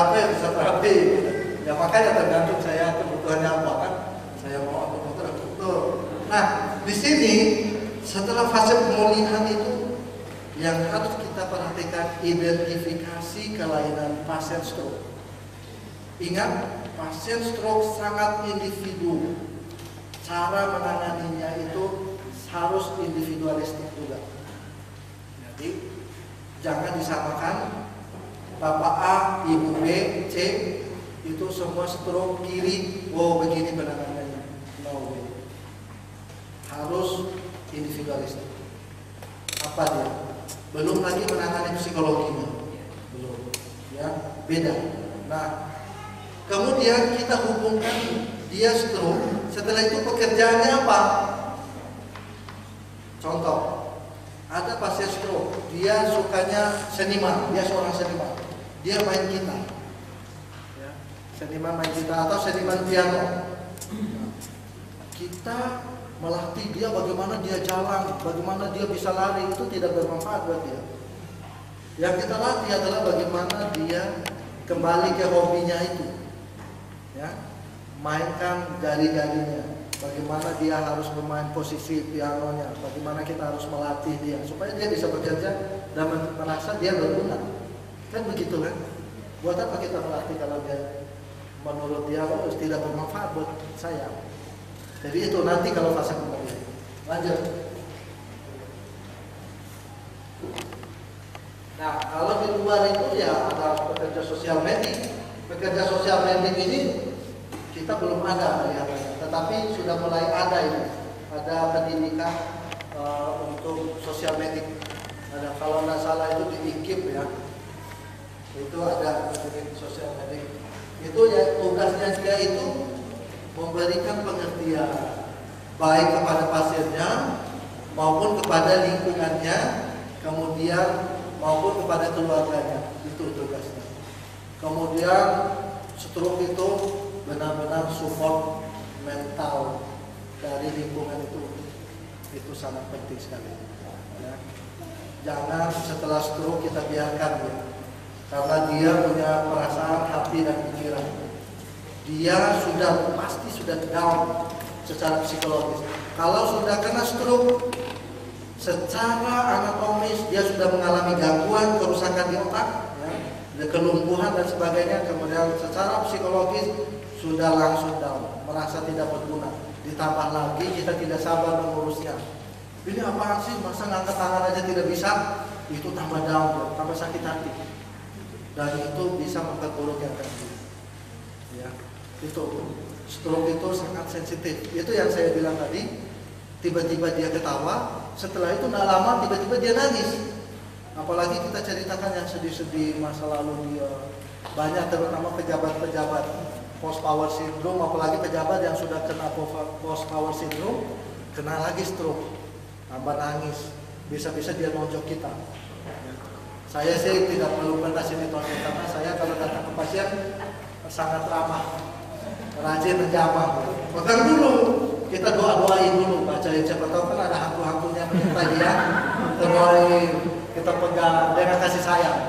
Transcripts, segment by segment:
apa yang bisa terapi. Ya makanya tergantung saya kebutuhannya apa kan. Saya mau apa dokter, dokter. Nah di sini setelah fase pemulihan itu yang harus kita perhatikan identifikasi kelainan pasien stroke. Ingat, pasien stroke sangat individu. Cara menanganinya itu harus individualistik juga. Jadi jangan disamakan Bapak A, Ibu B, C itu semua stroke kiri, wow begini penanganannya. No way. Harus individualistik. Apa dia? Belum lagi menangani psikologinya. Belum. Ya, beda. Nah, kemudian kita hubungkan dia stroke, setelah itu pekerjaannya apa? Contoh, ada pasien stroke, dia sukanya seniman, dia seorang seniman, dia main gitar, ya, seniman main gitar atau seniman piano. Kita melatih dia bagaimana dia jalan, bagaimana dia bisa lari, itu tidak bermanfaat buat dia. Yang kita latih adalah bagaimana dia kembali ke hobinya itu, ya, mainkan jari-jarinya. Bagaimana dia harus bermain posisi pianonya, bagaimana kita harus melatih dia supaya dia bisa bekerja dan merasa dia berguna. Kan begitu kan? Buat apa kita melatih kalau dia menurut dia tidak bermanfaat buat saya? Jadi itu nanti kalau fase pemulihan. Lanjut. Nah kalau di luar itu ya ada pekerja sosial medik. Pekerja sosial medik ini kita belum ada kelihatannya, tetapi sudah mulai ada ini. Ada pendidikan untuk sosial medik. Ada kalau nggak salah itu di IKIP ya. Itu ada pendidikan sosial medik. Itu ya tugasnya dia itu memberikan pengertian baik kepada pasiennya maupun kepada lingkungannya, kemudian maupun kepada keluarganya. Itu tugasnya. Kemudian stroke itu benar-benar support mental dari lingkungan itu sangat penting sekali. Ya. Jangan setelah stroke kita biarkan ya, karena dia punya perasaan, hati dan pikiran. Dia pasti sudah down secara psikologis. Kalau sudah kena stroke, secara anatomis dia sudah mengalami gangguan, kerusakan di otak, ya, kelumpuhan dan sebagainya. Kemudian secara psikologis sudah langsung down, merasa tidak berguna. Ditambah lagi kita tidak sabar mengurusnya. Ini apaan sih, masa ngangkat tangan aja tidak bisa? Itu tambah down, tambah sakit hati. Dan itu bisa memperburuk yang terjadi. Ya, itu stroke itu sangat sensitif. Itu yang saya bilang tadi. Tiba-tiba dia ketawa, setelah itu nggak lama tiba-tiba dia nangis. Apalagi kita ceritakan yang sedih-sedih masa lalu dia. Banyak terutama pejabat-pejabat post power syndrome, apalagi pejabat yang sudah kena post power syndrome, kena lagi stroke, tambah nangis, bisa-bisa dia nonjok kita. Saya sih tidak perlu pernah sini tonjok karena saya kalau datang ke pasien sangat ramah, rajin menjamah. Pegang dulu, kita doain dulu, bacain, siapa tahu kan ada hantu-hantunya menyertai dia, terus kita pegang dengan kasih sayang.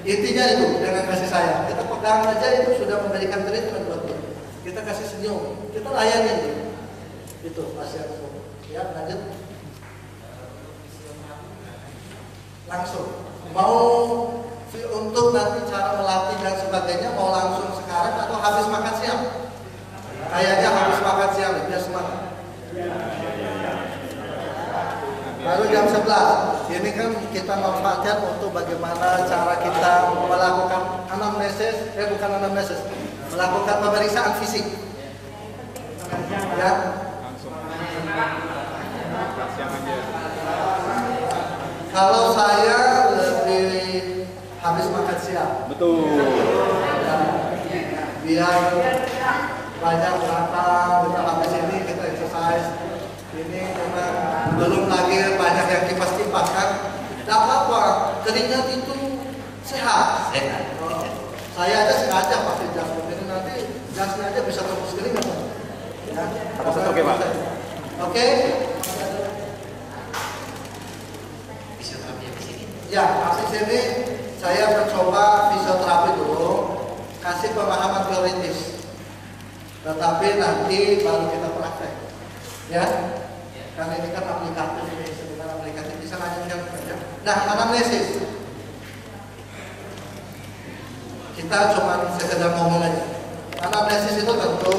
Intinya itu dengan kasih sayang. Kita pegang aja itu sudah memberikan treatment buat dia. Kita kasih senyum, kita layani dia. Itu pasien. Ya, lanjut. Langsung. Mau untuk nanti cara melatih dan sebagainya mau langsung sekarang atau habis makan siang? Kayaknya habis makan siang biar semangat. Baru jam 11. Ini kan kita manfaatkan untuk bagaimana cara kita melakukan anamnesis, bukan anamnesis, melakukan pemeriksaan fisik. Ya. Kalau saya lebih habis makan siang. Betul. Ya, biar banyak belakang, kita habis ini kita exercise. Ini karena belum lagi banyak yang kipas-kipas kan. Tidak apa-apa, keringat itu sehat. Saya aja sengaja pakai jas. Ini nanti jasnya aja bisa tembus keringat. Ya. Oke, Pak. Oke. Ya, habis ini saya mencoba fisioterapi dulu. kasih pemahaman teoritis, tetapi nanti baru kita praktek, ya. Karena ini kan aplikatif, ini sebenarnya aplikatif bisa lanjutkan saja. Nah, anamnesis kita cuma sekedar ngomong aja. Anamnesis itu tentu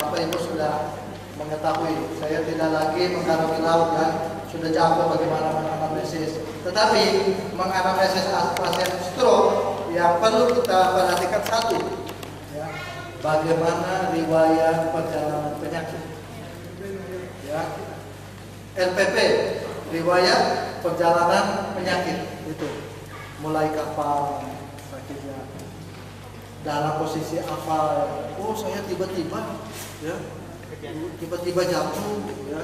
Bapak Ibu sudah mengetahui. Saya tidak lagi menggarami laut kan, sudah jago bagaimana menganamnesis. Tetapi menganamnesis pasien stroke yang perlu kita perhatikan satu, ya, bagaimana riwayat perjalanan penyakit, ya, RPP, riwayat perjalanan penyakit itu, mulai kapan sakitnya, dalam posisi apa, oh saya tiba-tiba, ya, tiba-tiba jatuh, ya,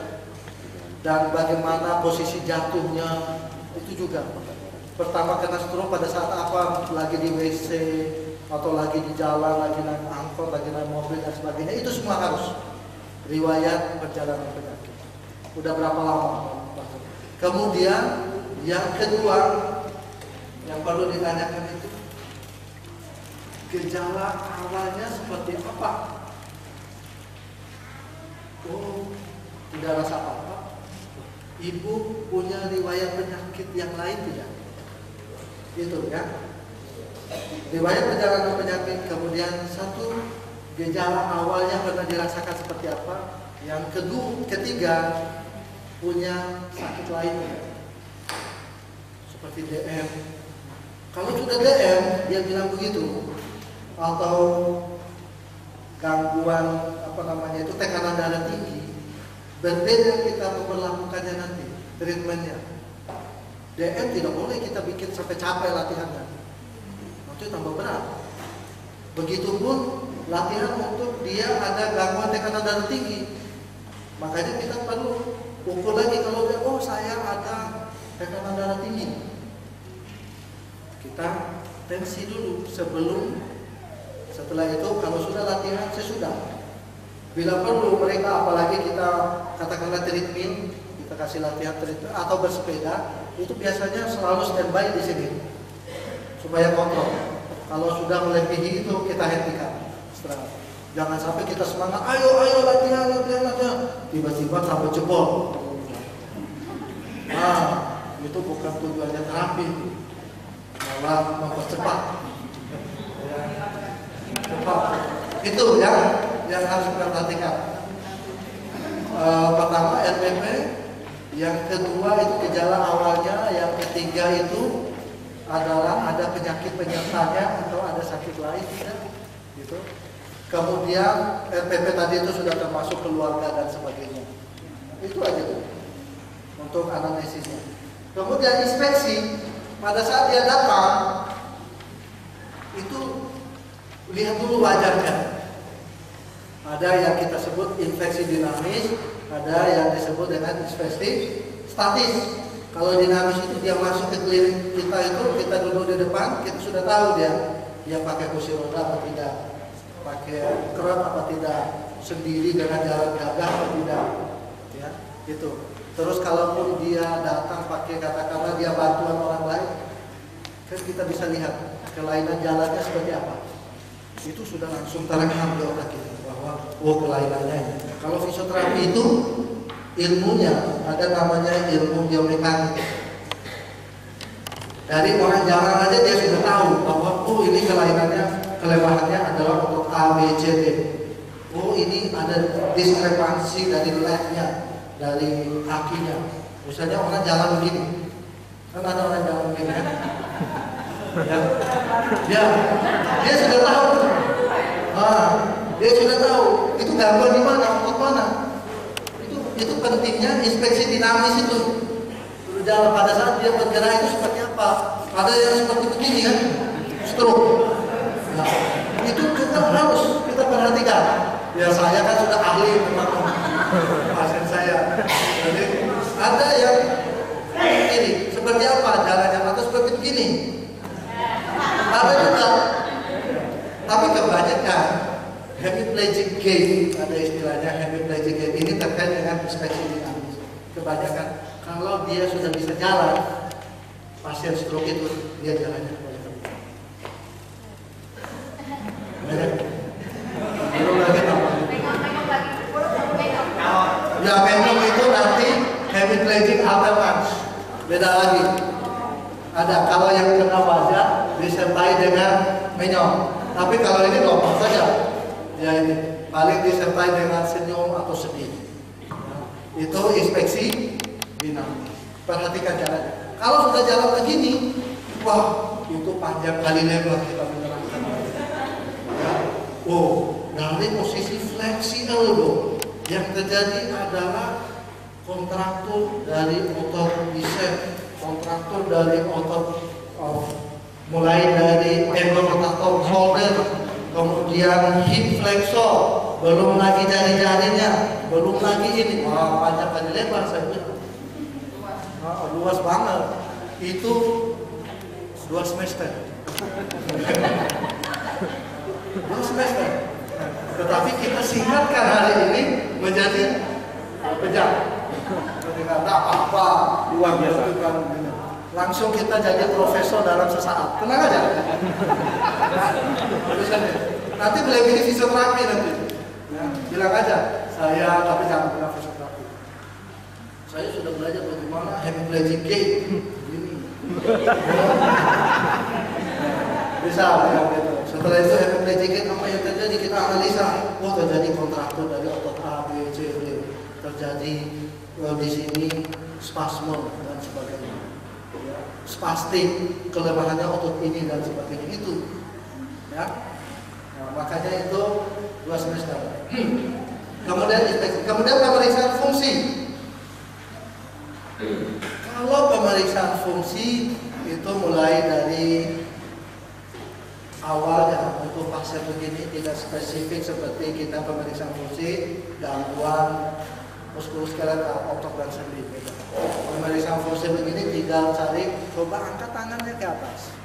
dan bagaimana posisi jatuhnya itu juga. Pertama kena stroke pada saat apa, lagi di WC atau lagi di jalan, lagi naik angkot, lagi naik mobil dan sebagainya, itu semua harus riwayat perjalanan penyakit. Udah berapa lama? Kemudian yang kedua yang perlu ditanyakan itu gejala awalnya seperti apa? Oh, tidak rasa apa-apa. Ibu punya riwayat penyakit yang lain tidak? Itu ya. Riwayat perjalanan penyakit, kemudian satu, gejala awalnya pernah dirasakan seperti apa? Yang ketiga, punya sakit lainnya seperti DM. Kalau sudah DM, dia bilang begitu, atau gangguan itu tekanan darah tinggi, berbeda kita memperlakukannya nanti treatmentnya. DM tidak boleh kita bikin sampai capek latihannya, nanti tambah berat. Begitupun latihan untuk dia ada gangguan tekanan darah tinggi, makanya kita perlu ukur lagi. Kalau dia, oh saya ada tekanan darah tinggi, kita tensi dulu sebelum. Setelah itu kalau sudah latihan sesudah, bila perlu mereka, apalagi kita katakanlah treatment, kita kasih latihan treatment atau bersepeda, itu biasanya selalu standby di sini supaya kontrol. Kalau sudah melebihi itu kita hentikan, istirahat. Jangan sampai kita semangat, ayo latihan, tiba-tiba tambah jebol. Nah, itu bukan tujuannya terapi, malah mempercepat. Itu yang harus kita perhatikan. Pertama RPP, yang kedua itu gejala awalnya, yang ketiga itu adalah ada penyakit penyertanya atau ada sakit lain tidak, gitu. Kemudian RPP tadi itu sudah termasuk keluarga dan sebagainya. Itu aja tuh untuk anamnesisnya. Kemudian inspeksi, pada saat dia datang itu lihat dulu wajahnya. Ada yang kita sebut infeksi dinamis, ada yang disebut dengan inspeksi statis. Kalau dinamis itu dia masuk ke klinik kita itu, kita duduk di depan, kita sudah tahu dia pakai kursi roda atau tidak, pakai kerat apa tidak, sendiri dengan jalan gagah atau tidak, ya itu. Terus kalaupun dia datang pakai katakanlah dia bantuan orang lain, kan kita bisa lihat kelainan jalannya seperti apa. Itu sudah langsung terekam di otak kita bahwa kelainannya ini. Kalau fisioterapi itu ilmunya ada namanya ilmu biomekanik. Dari orang jalan aja dia sudah tahu bahwa ini kelainannya, kelemahannya adalah untuk A, B, C, D. Ini ada diskrepansi dari legnya, dari kakinya. Misalnya orang jalan begini, kan ada orang jalan begini kan? Ya, dia sudah tahu. Dia sudah tahu itu gangguan di mana, otot mana. Itu pentingnya inspeksi dinamis itu. Jalan pada saat dia bergerak itu seperti apa? Ada yang seperti begini kan, stroke. Nah, itu kita harus kita perhatikan. Ya saya kan sudah ahli memang pasien saya. Jadi ada yang ini seperti apa jalannya atau seperti begini. Ada juga, tapi kebanyakan hemiplegic gait, ada istilahnya hemiplegic gait, ini terkait dengan inspeksi dinamis. Kebanyakan kalau dia sudah bisa jalan, pasien stroke itu dia jalannya kembali. Belum lagi apa? Ya memang itu nanti hemiplegic alternans, beda lagi. Ada kalau yang kena wajah disertai dengan menyong. Tapi kalau ini normal saja. Ya ini paling disertai dengan senyum atau sedih. Itu inspeksi binatang. Perhatikan jalannya. Kalau sudah jalan begini, wah itu panjang kali lebar kita menerangkan. Ya. Oh, dari posisi fleksibel yang terjadi adalah kontraktur dari otot bicep, kontraktur dari otot mulai dari embryotator shoulder, kemudian hip flexor, belum lagi jari-jarinya, belum lagi ini, wah panjang kali lebar saya bilang. Luas banget. Itu 2 semester. 2 semester. Tetapi kita singkatkan hari ini menjadi pejam. Tidak apa-apa, luar biasa. Langsung kita jadi profesor dalam sesaat. Tenang aja. Nanti boleh pilih fisioterapi nanti. Ya, bilang aja, saya tapi jangan bilang fisioterapi. Saya sudah belajar bagaimana hemiplegic gait. Ini. Bisa ya gitu. Setelah itu hemiplegic gait apa yang terjadi kita analisa. Oh terjadi kontraktur dari otot A, B, C, D. Terjadi di sini spasme dan sebagainya. Ya, spastik, kelemahannya otot ini dan sebagainya itu. Ya. Nah, makanya itu 2 semester. Kemudian inspeksi, kemudian pemeriksaan fungsi. Kalau pemeriksaan fungsi itu mulai dari awalnya untuk pasien begini tidak spesifik seperti kita pemeriksaan fungsi gangguan muskuloskeletal otot dan sendi. Pemeriksaan fungsi begini tinggal cari, coba angkat tangannya ke atas.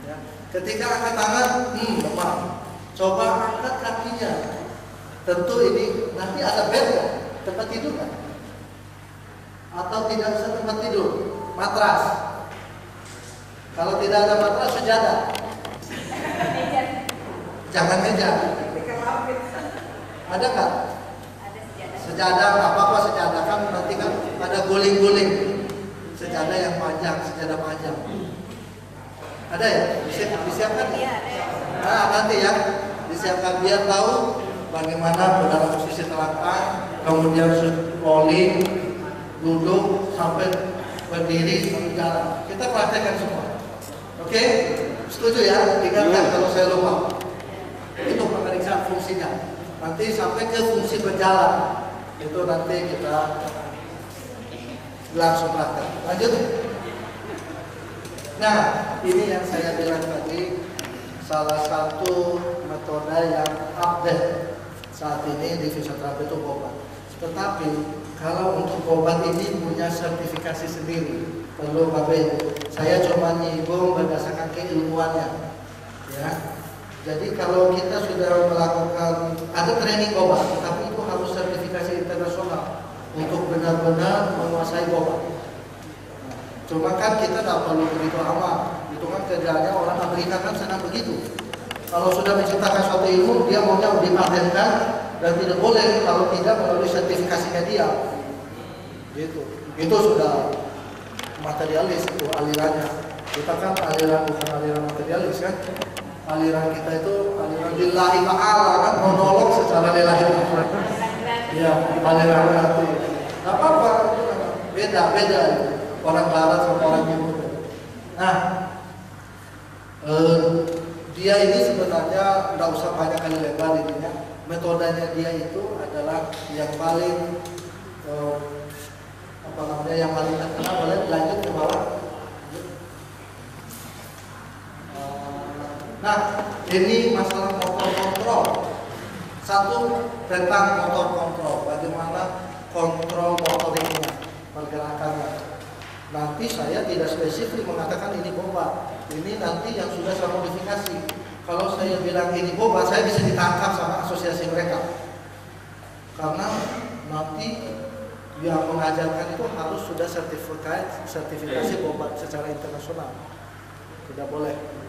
Ya. Ketika angkat tangan, lemah. Coba angkat kakinya. Tentu ini nanti ada bed ya, tempat tidur kan? Atau tidak bisa tempat tidur, matras. Kalau tidak ada matras, sejadah. Jangan meja. Ada kan? Sejadah, apa-apa sejadah kan nanti kan ada guling-guling. Sejadah yang panjang, sejadah panjang. Ada ya? Disiapkan? Nah, nanti ya disiapkan biar tahu bagaimana dalam posisi telangkang, kemudian rolling, duduk sampai berdiri sampai jalan. Kita praktekkan semua. Oke? Setuju ya? Ingatkan kalau saya lupa. Itu pemeriksaan fungsinya. Nanti sampai ke fungsi berjalan. Itu nanti kita langsung praktek. Lanjut. Nah, ini yang saya bilang tadi salah satu metode yang update saat ini di fisioterapi itu obat. Tetapi kalau untuk obat ini punya sertifikasi sendiri, perlu Bapak Ibu. Saya cuma nyinggung berdasarkan keilmuannya, ya. Jadi kalau kita sudah melakukan ada training obat, tapi itu harus sertifikasi internasional untuk benar-benar menguasai obat. Cuma kan kita tidak perlu begitu amat. Itu kan kerjanya orang Amerika kan senang begitu. Kalau sudah menciptakan suatu ilmu, dia maunya dipatenkan dan tidak boleh kalau tidak melalui sertifikasinya dia. Gitu. Itu sudah materialis itu alirannya. Kita kan aliran bukan aliran materialis kan. Aliran kita itu aliran lillahi ta'ala kan, monolog secara lillahi ta'ala. Ya, aliran hati. Tidak apa-apa, beda-beda orang barat sama orang timur. Nah, dia ini sebenarnya tidak usah banyak kali lebar ininya. Metodenya dia itu adalah yang paling yang paling terkenal. Boleh lanjut ke bawah. Nah, ini masalah motor kontrol. Satu tentang motor kontrol, bagaimana kontrol motoriknya, pergerakannya. Nanti saya tidak spesifik mengatakan ini boba. Ini nanti yang sudah saya modifikasi. Kalau saya bilang ini boba, saya bisa ditangkap sama asosiasi mereka. Karena nanti yang mengajarkan itu harus sudah sertifikasi boba secara internasional. Tidak boleh.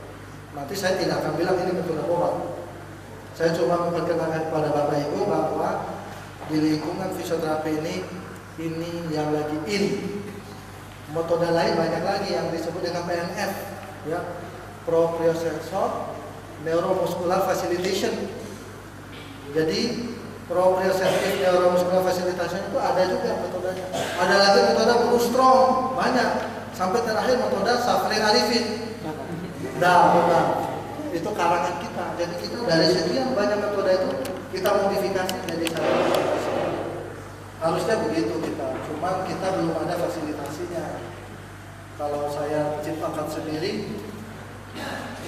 Nanti saya tidak akan bilang ini betul boba. Saya cuma memperkenalkan kepada Bapak Ibu bahwa di lingkungan fisioterapi ini yang lagi in. Metode lain banyak lagi yang disebut dengan PNF, ya, proprioception neuromuscular facilitation. Jadi proprioceptive neuromuscular facilitation itu ada juga metodenya. Ada lagi metode Brustrom, banyak. Sampai terakhir metode Safri Arifin. Benar. Itu karangan kita. Jadi kita dari sekian banyak metode itu kita modifikasi jadi satu. Harusnya begitu kita. Cuma kita belum ada fasilitasinya. Kalau saya ciptakan sendiri,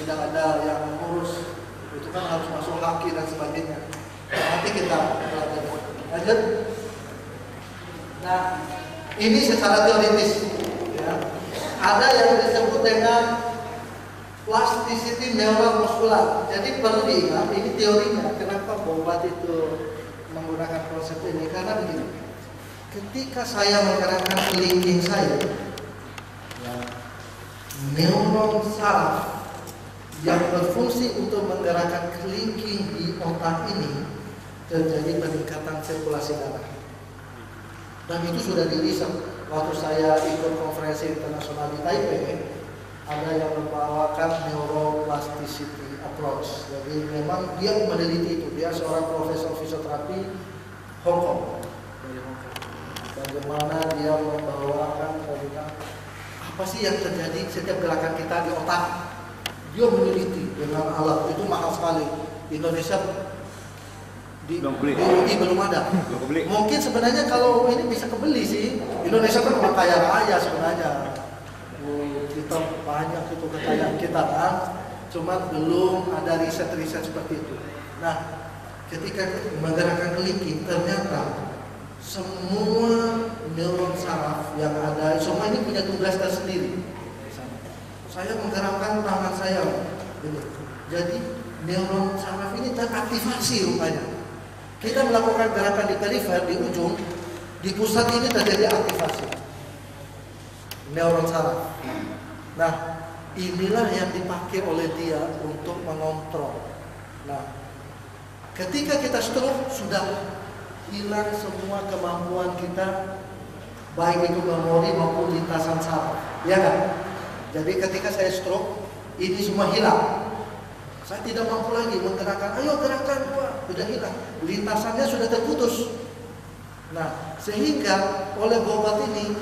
tidak ada yang mengurus. Itu kan harus masuk haki dan sebagainya. Nanti kita lanjut. Nah, ini secara teoritis, ya. Ada yang disebut dengan plasticity neuromuskular. Jadi perlu diingat, ini teorinya. Kenapa Bobat itu menggunakan konsep ini? Karena begini, ketika saya menggerakkan kelingking saya, ya, neuron saraf yang berfungsi untuk menggerakkan kelingking di otak ini terjadi peningkatan sirkulasi darah. Dan itu sudah diriset. Waktu saya ikut konferensi internasional di Taipei, ada yang membawakan neuroplasticity approach. Jadi memang dia meneliti itu. Dia seorang profesor fisioterapi Hong Kong, dari Hong Kong. Bagaimana dia membawakan tentang apa sih yang terjadi setiap gerakan kita di otak. Dia meneliti dengan alat itu mahal sekali. Indonesia di belum ada. Mungkin sebenarnya kalau ini bisa kebeli sih. Indonesia kan orang kaya raya sebenarnya. Kita banyak itu kekayaan kita kan. Cuma belum ada riset-riset seperti itu. Nah, ketika menggerakkan kelingking ternyata semua neuron saraf yang ada semua ini punya tugas tersendiri. Saya menggerakkan tangan saya, ini. Jadi neuron saraf ini teraktivasi rupanya. Kita melakukan gerakan di perifer, di ujung, di pusat ini terjadi aktivasi neuron saraf. Nah, inilah yang dipakai oleh dia untuk mengontrol. Nah, ketika kita stroke sudah hilang semua kemampuan kita, baik itu memori maupun lintasan saraf, ya kan? Jadi ketika saya stroke, ini semua hilang. Saya tidak mampu lagi menggerakkan. Ayo gerakan, Pak. Sudah hilang. Lintasannya sudah terputus. Nah, sehingga oleh Bobat ini,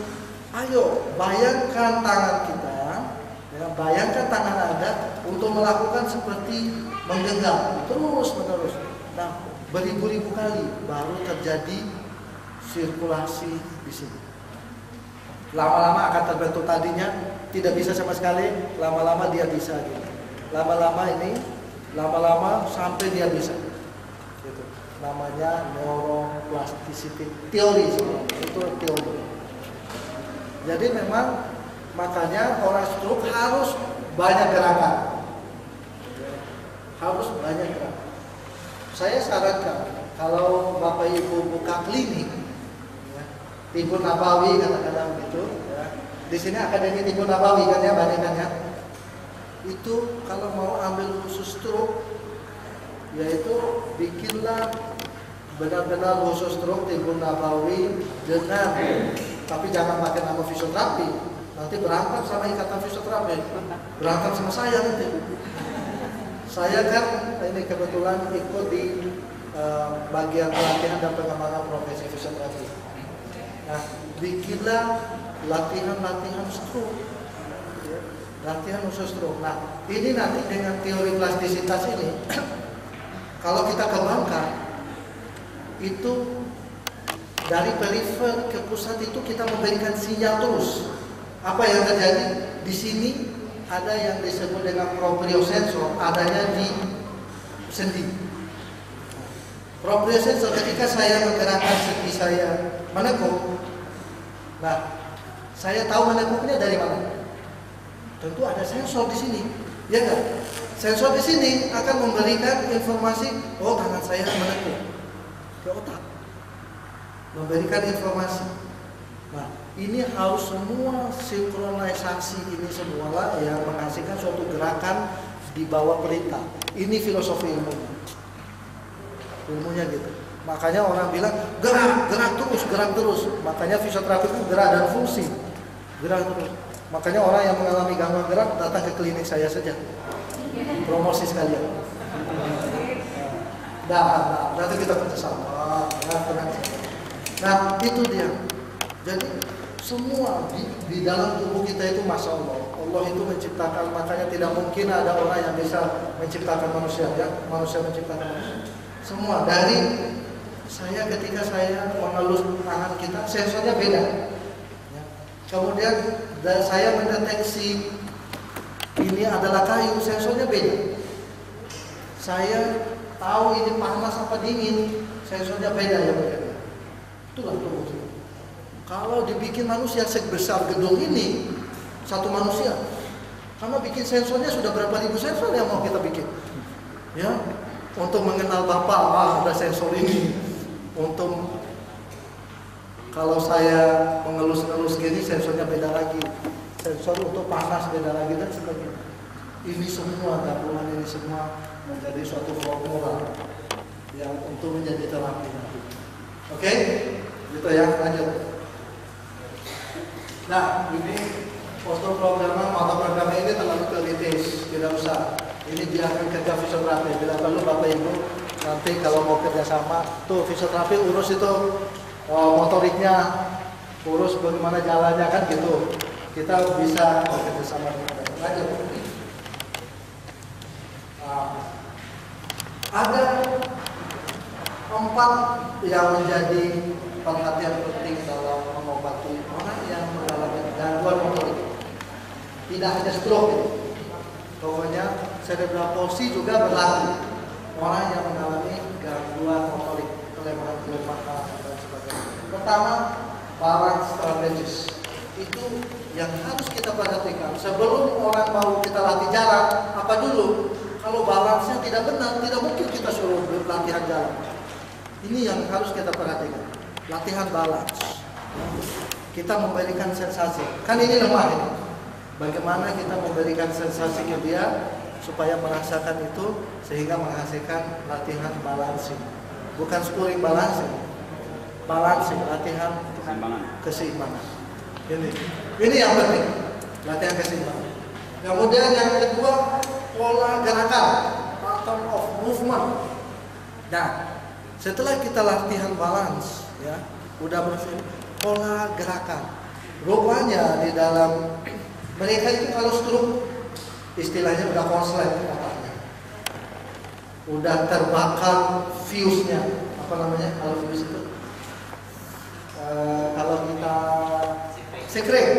ayo bayangkan tangan kita, ya, bayangkan tangan Anda untuk melakukan seperti menggenggam terus menerus. Nah, beribu-ribu kali baru terjadi sirkulasi di sini. Lama-lama akan terbentuk, tadinya tidak bisa sama sekali, lama-lama dia bisa gitu. Lama-lama sampai dia bisa. Gitu. Namanya neuroplasticity teori, itu teori. Jadi memang makanya orang stroke harus banyak gerakan. Harus banyak gerakan. Saya sarankan kalau Bapak Ibu buka klinik, ya, Tibun Nabawi katakanlah begitu, ya. Di sini akademi Tibun Nabawi kan ya, banyak kan ya. Itu kalau mau ambil khusus stroke, yaitu bikinlah benar-benar khusus stroke Tibun Nabawi dengan, tapi jangan pakai nama fisioterapi. Nanti berangkat sama ikatan fisioterapi, berangkat sama saya nanti. Saya kan ini kebetulan ikut di bagian pelatihan dan pengembangan profesi fisioterapi. Nah, bikinlah latihan-latihan stroke, ya, latihan khusus stroke. Nah, ini nanti dengan teori plastisitas ini, kalau kita kembangkan, itu dari perifer ke pusat itu kita memberikan sinyal terus. Apa yang terjadi di sini? Ada yang disebut dengan propriosensor, adanya di sendi. Propriosensor ketika saya menggerakkan sendi saya menekuk, nah saya tahu menekuknya dari mana. Tentu ada sensor di sini, ya kan? Sensor di sini akan memberikan informasi, oh tangan saya menekuk ke otak, memberikan informasi. Nah, ini harus semua sinkronisasi ini semua yang menghasilkan suatu gerakan di bawah perintah. Ini filosofi ilmunya. ilmunya gitu. Makanya orang bilang gerak terus. Makanya fisioterapi itu gerak dan fungsi, gerak terus. Makanya orang yang mengalami gangguan gerak datang ke klinik saya saja, promosi sekalian. Nanti kita kerjasama. Nah itu dia. Jadi semua di dalam tubuh kita itu masya Allah. Allah itu menciptakan, makanya tidak mungkin ada orang yang bisa menciptakan manusia, ya. Manusia menciptakan manusia. Semua dari saya ketika saya mengelus tangan kita, sensornya beda. Ya. Kemudian saya mendeteksi ini adalah kayu, sensornya beda. Saya tahu ini panas apa dingin, sensornya beda ya beda. Itulah tubuh kita. Kalau dibikin manusia sebesar gedung ini, satu manusia, karena bikin sensornya sudah berapa ribu sensor yang mau kita bikin, ya, untuk mengenal Bapak, ada sensor ini, untuk kalau saya mengelus-elus gini sensornya beda lagi, sensor untuk panas beda lagi dan sebagainya. Ini semua gabungan ini semua menjadi suatu formula yang untuk menjadi terapi nanti. Oke, gitu ya, lanjut. Nah, ini osteoprogramer atau programnya ini terlalu teoritis, tidak usah. Ini biarkan kerja fisioterapi. Bila perlu Bapak Ibu nanti kalau mau kerjasama, tuh fisioterapi urus itu motoriknya, urus bagaimana jalannya kan gitu. Kita bisa kerjasama dengan mereka. Lanjut. Ada 4 yang menjadi perhatian penting dalam mengobati orang yang mengalami gangguan motorik. Tidak hanya stroke, pokoknya cerebral palsy juga berlaku. Orang yang mengalami gangguan motorik, kelemahan dan sebagainya. Pertama, balance strategis. Itu yang harus kita perhatikan. Sebelum orang mau kita latih jalan, apa dulu? Kalau balance-nya tidak benar, tidak mungkin kita suruh latihan jalan. Ini yang harus kita perhatikan. Latihan balance. Kita memberikan sensasi. Kan ini lemah ini. Bagaimana kita memberikan sensasi ke dia supaya merasakan itu sehingga menghasilkan latihan balancing. Bukan scoring balancing. Balancing, latihan keseimbangan. Ini yang penting. Latihan keseimbangan. Kemudian yang kedua, pola gerakan, pattern of movement. Nah, setelah kita latihan balance, ya, udah bersih, pola gerakan. Rupanya di dalam mereka itu kalau stroke, istilahnya udah konslet otaknya, udah terbakar fuse-nya, apa namanya kalau fuse itu? Kalau kita sekret,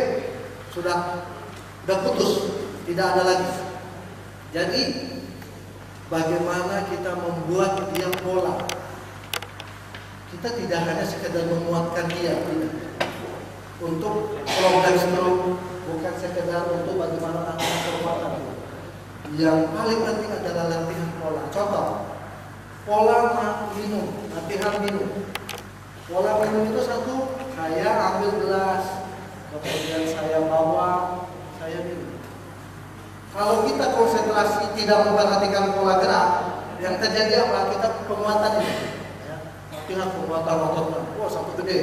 sudah putus, tidak ada lagi. Jadi bagaimana kita membuat dia pola? Kita tidak hanya sekedar menguatkan dia, tidak. Untuk program stroke bukan sekedar untuk bagaimana anak kekuatan. Yang paling penting adalah latihan pola. Contoh, pola minum, latihan minum. Pola minum itu satu, saya ambil gelas, kemudian saya bawa, saya minum. Kalau kita konsentrasi tidak memperhatikan pola gerak, yang terjadi apa? Kita penguatan ini. Tinggal penguatan otot, wah sampai gede.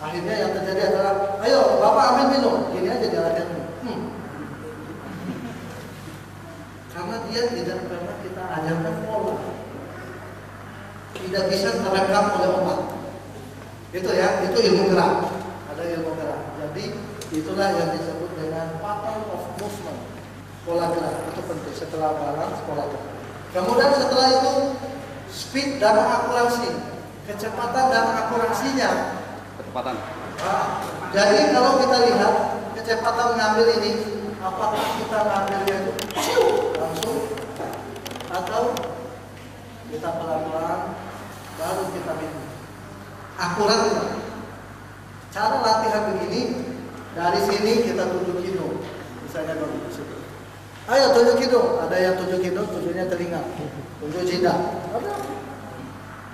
Akhirnya yang terjadi adalah, ayo Bapak ambil minum, gini aja jalannya. Karena dia tidak pernah kita ajarkan pola, tidak bisa terekam oleh otak. Itu ya, itu ilmu gerak. Ada ilmu gerak. Jadi itulah yang disebut dengan pattern of movement, pola gerak. Itu penting. Setelah balance, pola gerak. Kemudian setelah itu speed dan akurasi, kecepatan dan akurasinya. Kecepatan. Nah, jadi kalau kita lihat kecepatan mengambil ini, apakah kita ngambilnya itu langsung atau kita pelan-pelan baru kita minum. Akurat. Cara latihan begini, dari sini kita tunjuk hidung, misalnya dari situ. Ayo tunjuk hidung, ada yang tunjuk hidung, tunjuknya telinga, tunjuk jidat. Ada.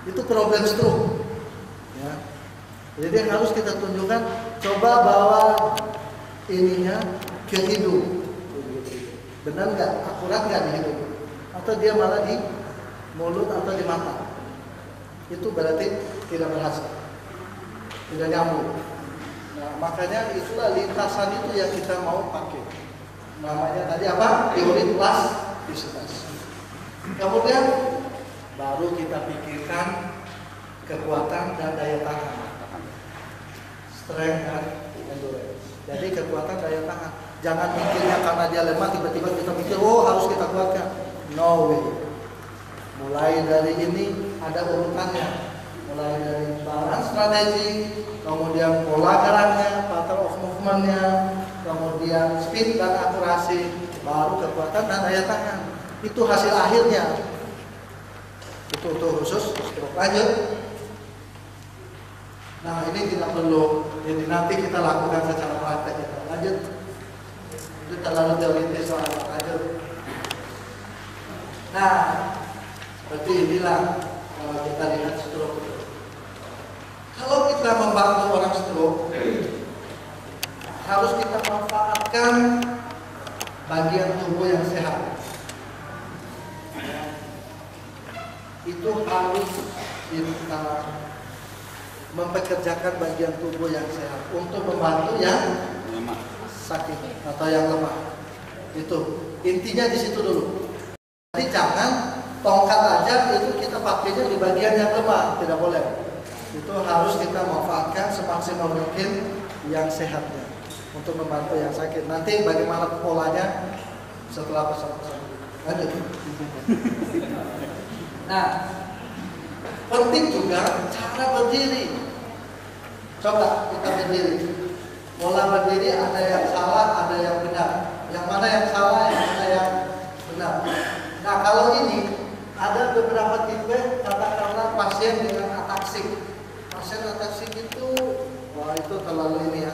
Itu problem stroke. Ya. Jadi yang harus kita tunjukkan, coba bawa ininya ke hidung. Benar nggak? Akurat nggak di hidung? Atau dia malah di mulut atau di mata? itu berarti tidak berhasil, tidak nyambung. Nah, makanya itulah lintasan itu yang kita mau pakai. Namanya tadi apa? Teori plastisitas. Kemudian baru kita pikirkan kekuatan dan daya tahan, strength dan endurance. Jadi kekuatan daya tahan. Jangan mikirnya karena dia lemah tiba-tiba kita mikir, oh harus kita kuatkan. No way. Mulai dari ini ada urutannya. Mulai dari balance strategi, kemudian pola geraknya, pattern of movement-nya, kemudian speed dan akurasi, baru kekuatan dan daya tahan. Itu hasil akhirnya. Itu khusus stroke. Lanjut. Nah, ini tidak perlu, jadi nanti kita lakukan secara praktek. Lanjut. Itu terlalu teoritis soal. Lanjut. Nah, seperti inilah kalau kita lihat stroke. Kalau kita membantu orang stroke, harus kita manfaatkan bagian tubuh yang sehat. Itu harus kita mempekerjakan bagian tubuh yang sehat untuk membantu yang sakit atau yang lemah. Itu intinya di situ dulu. Jadi jangan tongkat aja itu kita pakainya di bagian yang lemah, tidak boleh. Itu harus kita manfaatkan semaksimal mungkin yang sehatnya untuk membantu yang sakit. Nanti bagaimana polanya setelah pesan-pesan. Lanjut. Nah, penting juga cara berdiri. Coba kita berdiri. Pola berdiri ada yang salah, ada yang benar. Yang mana yang salah, yang mana yang benar. Nah, kalau ini ada beberapa tipe, katakanlah pasien dengan ataksik. Pasien ataksik itu, wah itu terlalu ini ya.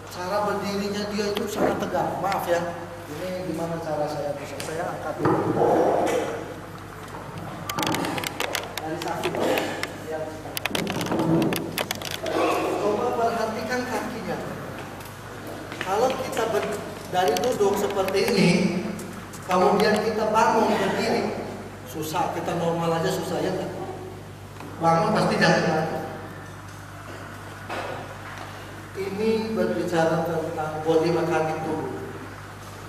Cara berdirinya dia itu sangat tegak. Maaf ya. Ini gimana cara saya bisa? Saya angkat dulu. Dari sakit. Ya. Coba perhatikan kakinya. Kalau kita dari duduk seperti ini, kemudian kita bangun berdiri, susah. Kita normal aja susah ya kan? Bangun pasti jatuh. Ini berbicara tentang body mechanic tubuh.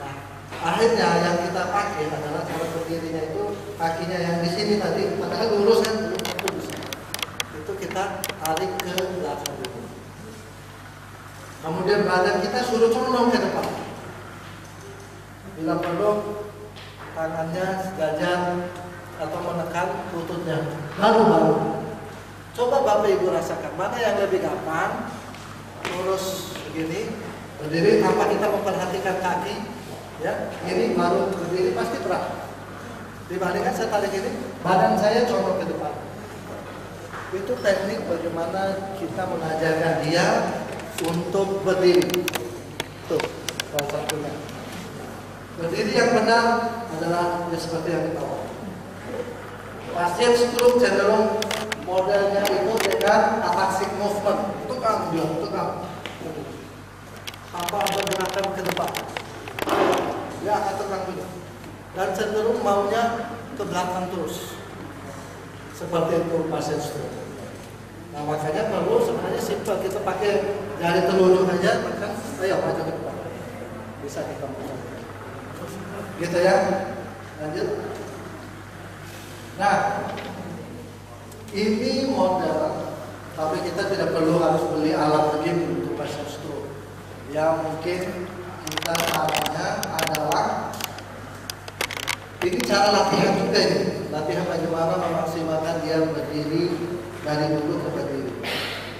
Nah, akhirnya yang kita pakai adalah cara berdirinya itu kakinya yang di sini tadi, padahal lurus kan belum tentu bisa. Itu kita tarik ke belakang dulu. Kemudian badan kita suruh condong ke depan. Bila perlu tangannya sejajar atau menekan lututnya. Baru. Coba Bapak Ibu rasakan mana yang lebih gampang. Lurus begini, berdiri tanpa kita memperhatikan kaki, ya. Ini baru berdiri pasti berat. Dibandingkan saya tarik ini, badan saya condong ke depan. Itu teknik bagaimana kita mengajarkan dia untuk berdiri. Tuh, salah satunya. Berdiri yang benar adalah ya seperti yang kita tahu. Pasien stroke cenderung modelnya itu dengan ataxic movement. Tukang, tanpa bergerakan ke depan. Dia akan tukang juga. Dan cenderung maunya ke belakang terus. Seperti itu pasien stroke. Nah, makanya perlu sebenarnya simpel, kita pakai jari telunjuk aja, kan? Ayo maju ke depan. Bisa kita mulai. Gitu ya. Lanjut. Nah, ini model. Tapi kita tidak perlu harus beli alat begini untuk pasien stroke. Yang mungkin kita caranya adalah ini cara latihan juga ini. Latihan bagaimana memaksimalkan dia berdiri dari dulu ke berdiri.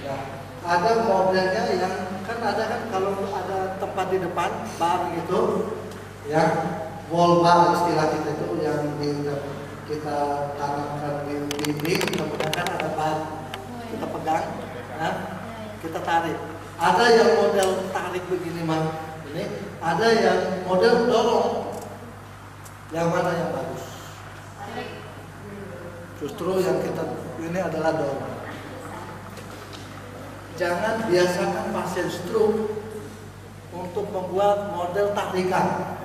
Nah, ada modelnya yang kan ada kan kalau ada tempat di depan bar gitu, ya wall bar istilah kita itu yang kita tanamkan di dinding, kemudian kan ada bar. Kita pegang, nah, kita tarik. Ada yang model tarik begini mah, ini. Ada yang model dorong. Yang mana yang bagus? Justru yang kita ini adalah dorong. Jangan biasakan pasien stroke untuk membuat model tarikan.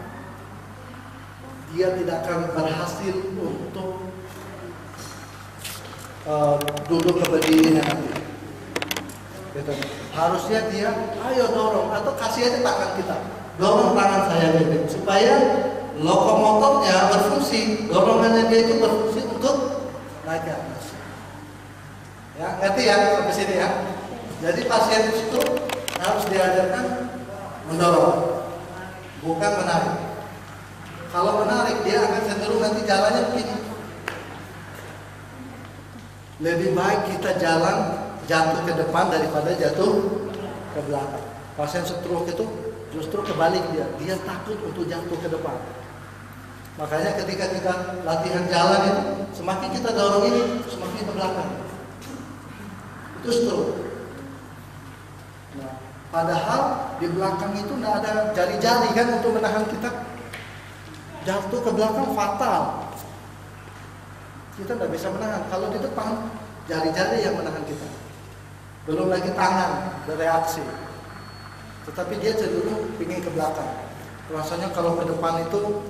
Dia tidak akan berhasil untuk duduk ke berdirinya nanti. Gitu. Harusnya dia, ayo dorong atau kasih aja tangan kita, dorong tangan saya ini supaya lokomotornya berfungsi, dorongannya dia itu berfungsi untuk naik ke atas. Ya, ngerti ya sampai sini ya. Jadi pasien itu harus diajarkan mendorong, bukan menarik. Kalau menarik dia akan cenderung nanti jalannya begini. Lebih baik kita jalan jatuh ke depan daripada jatuh ke belakang. Pasien stroke itu justru kebalik dia takut untuk jatuh ke depan. Makanya ketika kita latihan jalan itu, semakin kita dorong ini, semakin ke belakang. Itu stroke. Nah, padahal di belakang itu tidak ada jari-jari kan untuk menahan kita. Jatuh ke belakang fatal. Kita tidak bisa menahan. Kalau di depan, jari-jari yang menahan kita. Belum lagi tangan bereaksi. Tetapi dia cenderung ingin ke belakang. Rasanya kalau ke depan itu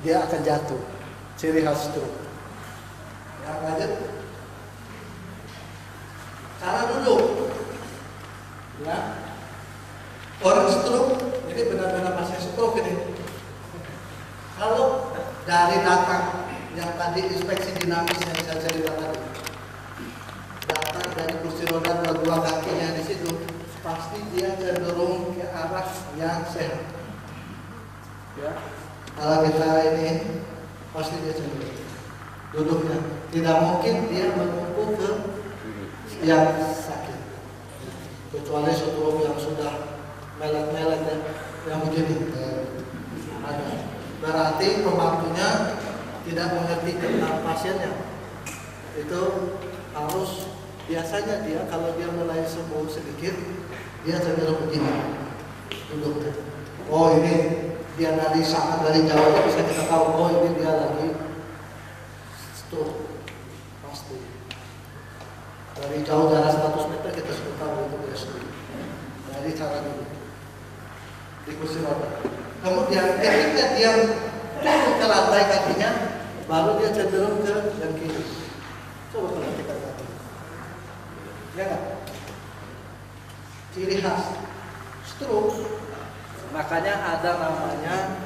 dia akan jatuh. Ciri khas stroke. Ya, lanjut. Cara duduk. Ya. Orang stroke, ini benar-benar pasien stroke ini. Kalau dari datang yang tadi inspeksi dinamis yang saya cerita tadi, datang dari kursi roda kedua kakinya di situ, pasti dia cenderung ke arah yang sehat. Ya, kalau kita ini pasti dia cenderung duduknya, tidak mungkin dia menumpu ke yang sakit, kecuali stroke yang sudah melet-melet ya, yang begini ada. Berarti pembantunya tidak mengerti tentang pasiennya. Itu harus biasanya dia kalau dia mulai sembuh sedikit, dia cenderung begini duduk. Oh ini dia dari sangat dari jauh bisa kita tahu. Oh ini dia lagi stroke pasti. Dari jauh jarak 100 meter kita sudah tahu itu dia stroke. Dari cara duduk di kursi roda. Kemudian ketika dia turun ke lantai kakinya, baru dia cenderung ke yang kiri. Coba perhatikan kaki. Ya kan? Ciri khas stroke. Makanya ada namanya,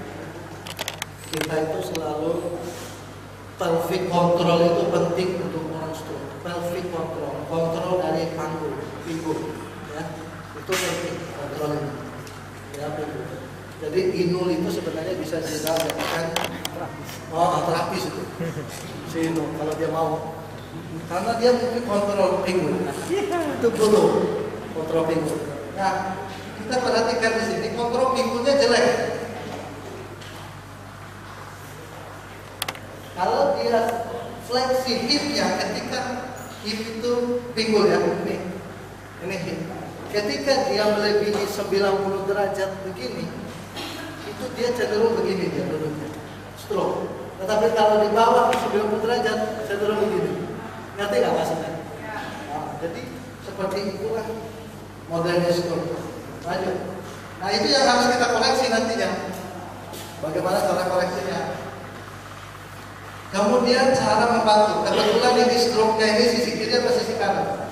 kita itu selalu pelvic control itu penting untuk orang stroke. Pelvic control, kontrol dari pinggul, ya itu penting kontrol ini. Ya pinggul. Jadi inul itu sebenarnya bisa dijadikan terapis itu. Si inul kalau dia mau, karena dia mungkin kontrol pinggul. Itu dulu kontrol pinggul. Nah, kita perhatikan di sini kontrol pinggulnya jelek. Kalau dia fleksi hipnya ketika hip itu pinggul ya, ini hip. Ketika dia melebihi 90 derajat begini, itu dia cenderung begini dia duduknya, stroke. Tetapi kalau di bawah 90 derajat cenderung begini. Ngerti nggak maksudnya? Nah, jadi seperti itulah modelnya stroke. Lanjut. Nah itu yang harus kita koreksi nantinya. Bagaimana cara koreksinya? Kemudian cara membantu. Kebetulan ini stroke-nya ini sisi kiri atau sisi kanan?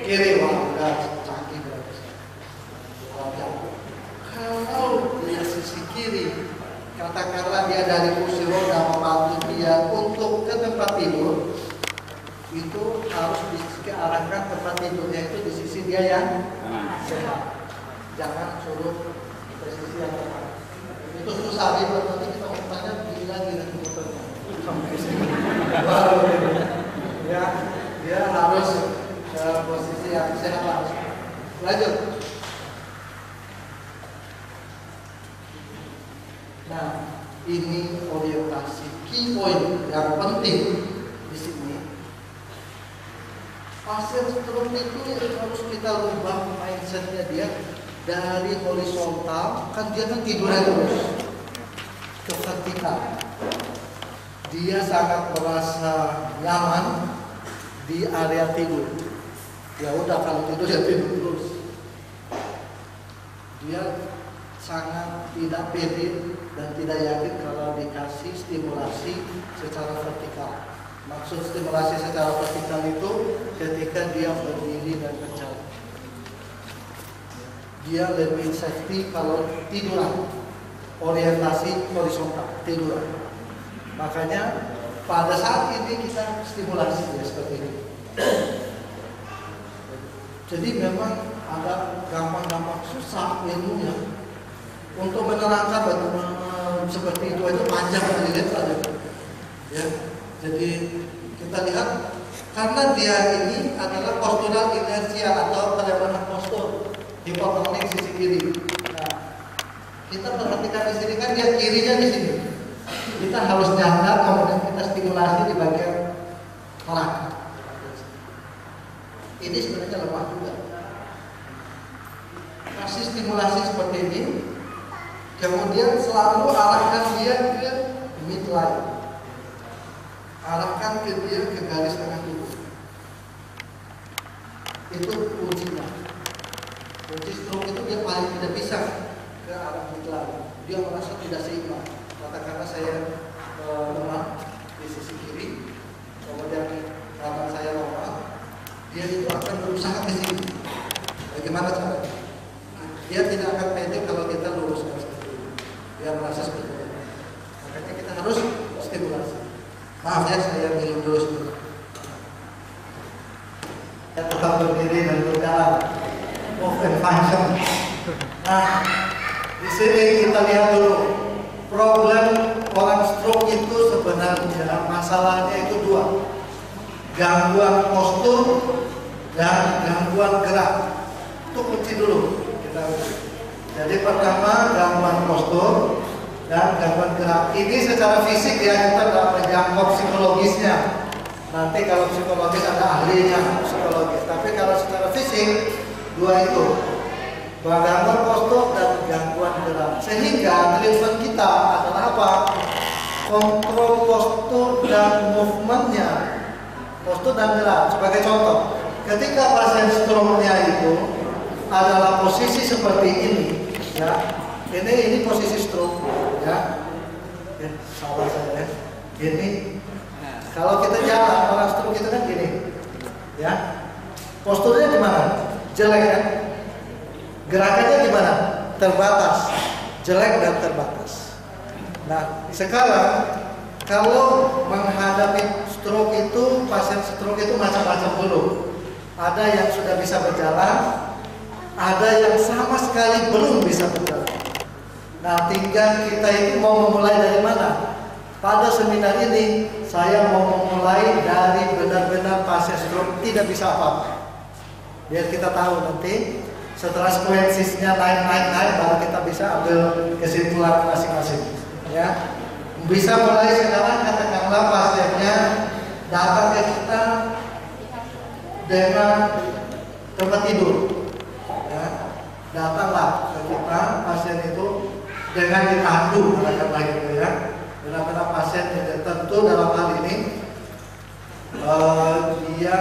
Kiri. Wah, udah canggih berarti. Kalau dia sisi kiri, katakanlah dia dari kursi roda membantu dia untuk ke tempat tidur, itu harus diarahkan tempat tidurnya itu di sisi dia yang sehat. Jangan suruh ke sisi yang tepat. Itu susah dia nanti kita umumnya begini lagi nanti motornya. Ya, dia harus ke posisi yang sehat. Lanjut. Nah, ini orientasi key point yang penting di sini. Pasien stroke itu harus kita rubah mindsetnya dia dari horizontal, kan dia kan tidurnya terus, ke vertikal. Dia sangat merasa nyaman di area tidur. Ya udah kalau tidur ya tidur terus. Dia sangat tidak pede dan tidak yakin kalau dikasih stimulasi secara vertikal. Maksud stimulasi secara vertikal itu ketika dia berdiri dan berjalan. Dia lebih safety kalau tiduran, orientasi horizontal, tiduran. Makanya pada saat ini kita stimulasi ya seperti ini. Jadi memang ada gampang-gampang susah ilmunya untuk menerangkan bagaimana seperti itu panjang dilihat saja. Ya, jadi kita lihat karena dia ini adalah postural inersia atau pelemahan postur hipotonik sisi kiri. Nah, kita perhatikan di sini kan dia kirinya di sini. Kita harus nyadar kemudian kita stimulasi di bagian tengah. Ini sebenarnya lemah juga. Kasih stimulasi seperti ini, kemudian selalu arahkan dia ke midline. Arahkan ke dia ke garis tengah tubuh. Itu kuncinya. Kunci stroke itu dia paling tidak bisa ke arah midline. Dia merasa tidak seimbang. Katakanlah saya lemah di sisi kiri, kemudian kanan saya lemah, dia itu akan berusaha ke sini. Bagaimana caranya? Dia tidak akan pede kalau kita luruskan seperti ini. Dia merasa seperti itu. Makanya kita harus stimulasi. Maaf ya, saya minum dulu sebentar. Kita tetap berdiri dan berjalan. Move and function. Nah, di sini kita lihat dulu. Problem orang stroke itu sebenarnya masalahnya itu dua. Gangguan postur dan gangguan gerak. Itu kunci dulu. Jadi pertama gangguan postur dan gangguan gerak. Ini secara fisik ya, kita tidak menjangkau psikologisnya. Nanti kalau psikologis ada ahlinya psikologis. Tapi kalau secara fisik dua itu, gangguan postur dan gangguan gerak. Sehingga treatment kita adalah apa? Kontrol postur dan movementnya, postur dan gerak. Sebagai contoh, ketika pasien stroke-nya itu adalah posisi seperti ini, ya. Ini posisi stroke, ya. Salah saya. Ini kalau kita jalan orang stroke itu kan gini, ya. Posturnya gimana? Jelek kan? Gerakannya gimana? Terbatas, jelek dan terbatas. Nah, sekarang kalau menghadapi stroke itu, pasien stroke itu macam-macam dulu. Ada yang sudah bisa berjalan, ada yang sama sekali belum bisa berjalan. Nah, tinggal kita itu mau memulai dari mana? Pada seminar ini, saya mau memulai dari benar-benar pasien stroke tidak bisa apa-apa. Biar kita tahu nanti setelah sekuensisnya naik, baru kita bisa ambil kesimpulan masing-masing. Ya, bisa mulai sekarang. Katakanlah pasiennya datang ke kita dengan tempat tidur. Ya, datanglah ke kita pasien itu dengan ditandu, katakanlah gitu ya. Benar-benar pasien tentu dalam hal ini dia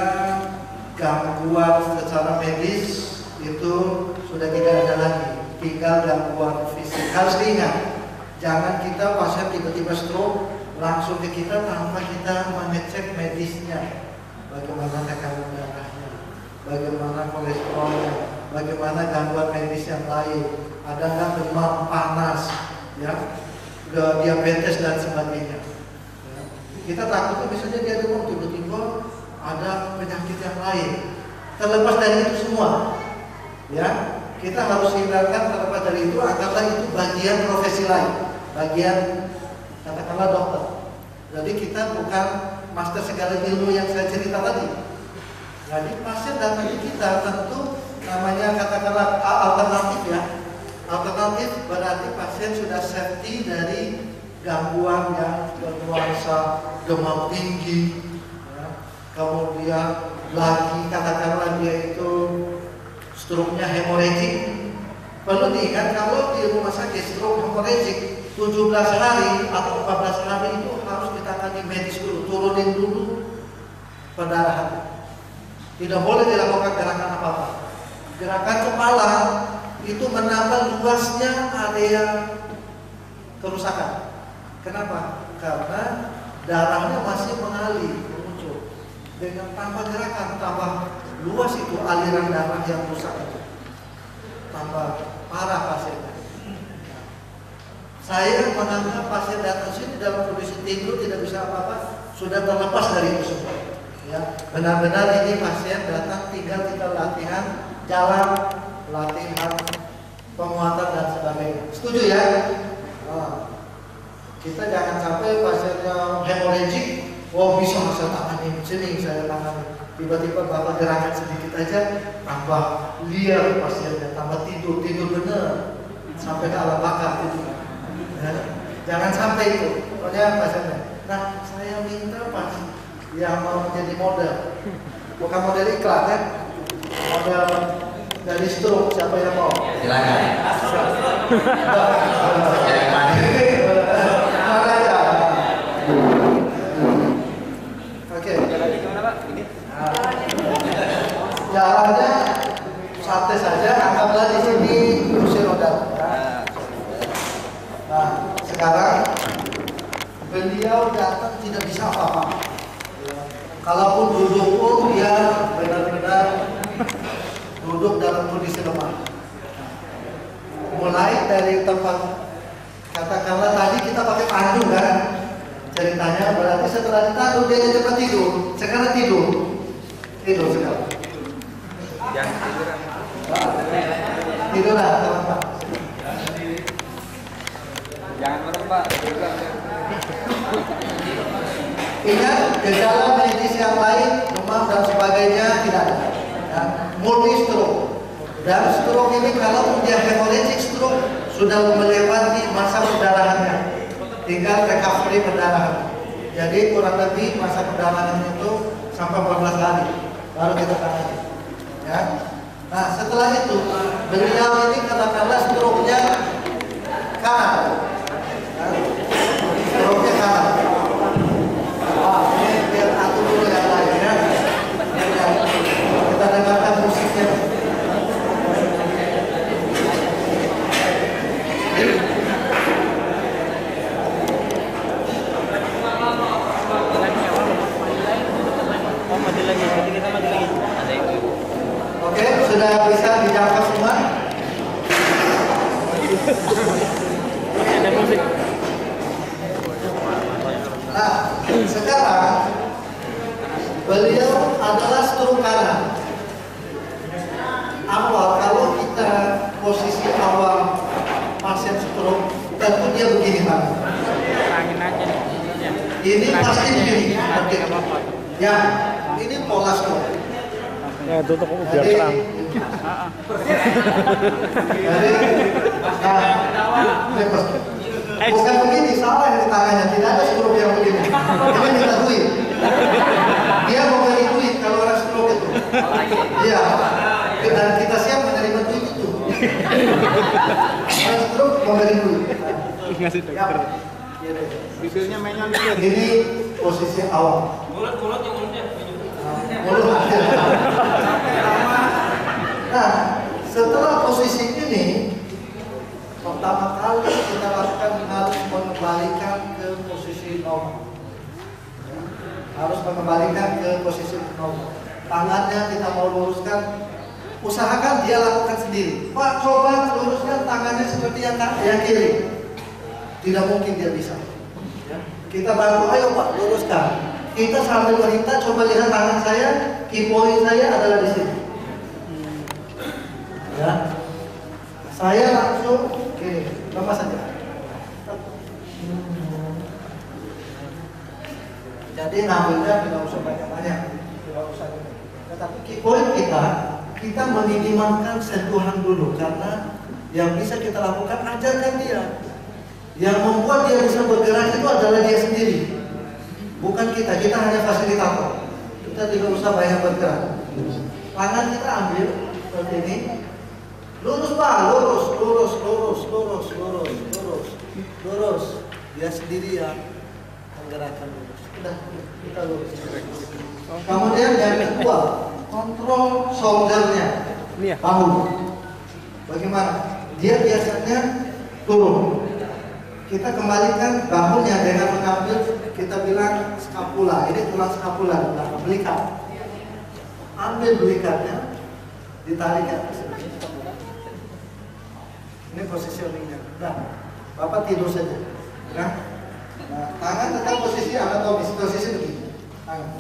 gangguan secara medis itu sudah tidak ada lagi, tinggal gangguan fisik. Harus diingat, jangan kita pasien tiba-tiba stroke langsung ke kita tanpa kita mengecek medisnya, bagaimana tekanan darahnya, bagaimana kolesterolnya, bagaimana gangguan medis yang lain, ada nggak demam panas, ya, diabetes dan sebagainya. Ya. Kita takutnya misalnya dia demam tiba-tiba ada penyakit yang lain. Terlepas dari itu semua, ya, kita harus hindarkan terlepas dari itu. Anggaplah itu bagian profesi lain, bagian katakanlah dokter. Jadi kita bukan master segala ilmu yang saya cerita tadi. Jadi pasien datang ke kita tentu namanya katakanlah alternatif ya. Alternatif berarti pasien sudah safety dari gangguan yang bernuansa demam tinggi, ya. Kemudian lagi katakanlah dia itu stroke-nya hemorrhagic. Perlu diingat kalau di rumah sakit stroke hemorrhagic 17 hari atau 14 hari itu harus ditangani medis dulu, turunin dulu pendarahan. Tidak boleh dilakukan gerakan apa-apa. Gerakan kepala itu menambah luasnya area kerusakan. Kenapa? Karena darahnya masih mengalir dengan tambah gerakan, tambah luas itu aliran darah yang rusak, tambah parah pasiennya. Saya menganggap pasien datang sini dalam kondisi tidur tidak bisa apa-apa, sudah terlepas dari itu semua. Ya, benar-benar ini pasien datang tinggal kita latihan jalan, latihan penguatan dan sebagainya. Setuju ya? Kita jangan sampai pasiennya hemorraging, oh bisa saya tangani sini, saya tangani. Tiba-tiba bapak gerakan sedikit aja, tambah liar pasiennya, tambah tidur bener, sampai ke alam bakar itu. Ya, jangan sampai itu, pokoknya pasiennya. Nah, saya minta pas yang mau menjadi model, bukan model iklan kan, model dari stroke, siapa yang mau? Silakan. Oke. Jalannya santai saja, anggaplah di sini kursi roda. Nah, sekarang beliau datang tidak bisa apa-apa. Kalaupun duduk pun dia benar-benar duduk dalam kondisi lemah. Mulai dari tempat, katakanlah tadi kita pakai pandu kan, ceritanya berarti setelah ditaruh dia cepat tidur. Sekarang tidur sekarang. Jangan tiduran. Tiduran teman-teman. Jangan merem Pak. Ingat, gejala medis yang lain, demam dan sebagainya tidak ada. Ya, multi stroke. Dan stroke ini kalau dia hemorrhagic stroke sudah melewati masa perdarahannya, tinggal recovery perdarahan. Jadi kurang lebih masa perdarahan itu sampai 14 hari baru kita tangani. Ya. Nah setelah itu beliau ini katakanlah stroke-nya kanan. Stroke-nya kanan. Ini biar atur dulu yang lain ya. Kita dengarkan musiknya. Oke, sudah bisa dijangkau semua? Ada musik. Nah, sekarang beliau adalah stroke kanan. Awal kalau kita posisi awal pasien stroke, tentu dia begini Pak. Angin aja nih. Ini pasti begini. Oke. Ya, ini pola stroke. Ya tutup biar terang. Jadi, bukan begini, salah yang tangannya, tidak ada stroke yang begini. Ini minta duit. Dia mau beri duit kalau orang stroke itu. Iya. Dan kita siap menerima duit itu. Orang stroke mau beri duit. Ngasih dokter. Bibirnya menyol dikit. Ini posisi awal. Mulut yang mulutnya. Mulut. Nah, setelah posisi ini, pertama kali kita lakukan harus mengembalikan ke posisi normal. Harus mengembalikan ke posisi normal. Tangannya kita mau luruskan, usahakan dia lakukan sendiri. Pak, coba luruskan tangannya seperti yang kiri. Tidak mungkin dia bisa. Kita bantu, ayo Pak, luruskan. Kita sambil berita, coba lihat tangan saya, key point saya adalah di sini. Ya, saya langsung gini, lepas saja. Jadi ngambilnya tidak usah banyak-banyak, tidak usah gini. Tetapi key point kita meminimalkan sentuhan dulu karena yang bisa kita lakukan ajarkan dia. Yang membuat dia bisa bergerak itu adalah dia sendiri, bukan kita. Kita hanya fasilitator. Kita tidak usah banyak bergerak. Tangan kita ambil seperti ini. Lurus Pak, lurus. Dia sendiri yang menggerakkan lurus. Sudah, kita lurus. Kemudian yang kedua, kontrol shouldernya, bahu. Bagaimana? Dia biasanya turun. kita kembalikan bahunya dengan mengambil, kita bilang skapula. Ini tulang skapula, belikat. Ambil belikatnya, ditarik ke atas. Ini positioningnya. Nah, Bapak tidur saja. Nah, tangan tetap posisi anatomis, posisi begini. Tangan.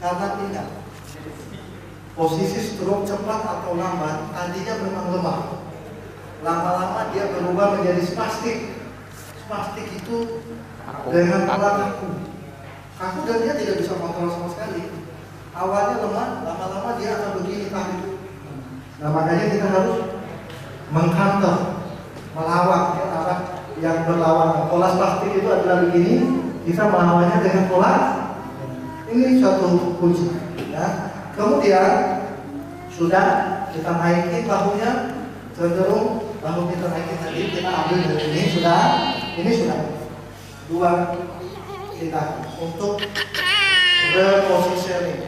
Karena ingat, posisi stroke cepat atau lambat tadinya memang lemah. Lama-lama dia berubah menjadi spastik. Spastik itu dengan pola kaku. Kaku dan dia tidak bisa kontrol sama sekali. Awalnya lemah, lama-lama dia akan begini kaku. Nah, makanya kita harus mengcounter, melawan ya, arah yang berlawanan. Pola spastik itu adalah begini, kita melawannya dengan pola ini suatu kunci. Ya. Kemudian sudah kita naikin bahunya, cenderung bahu kita naikin tadi, kita ambil dari ini sudah dua kita untuk repositioning,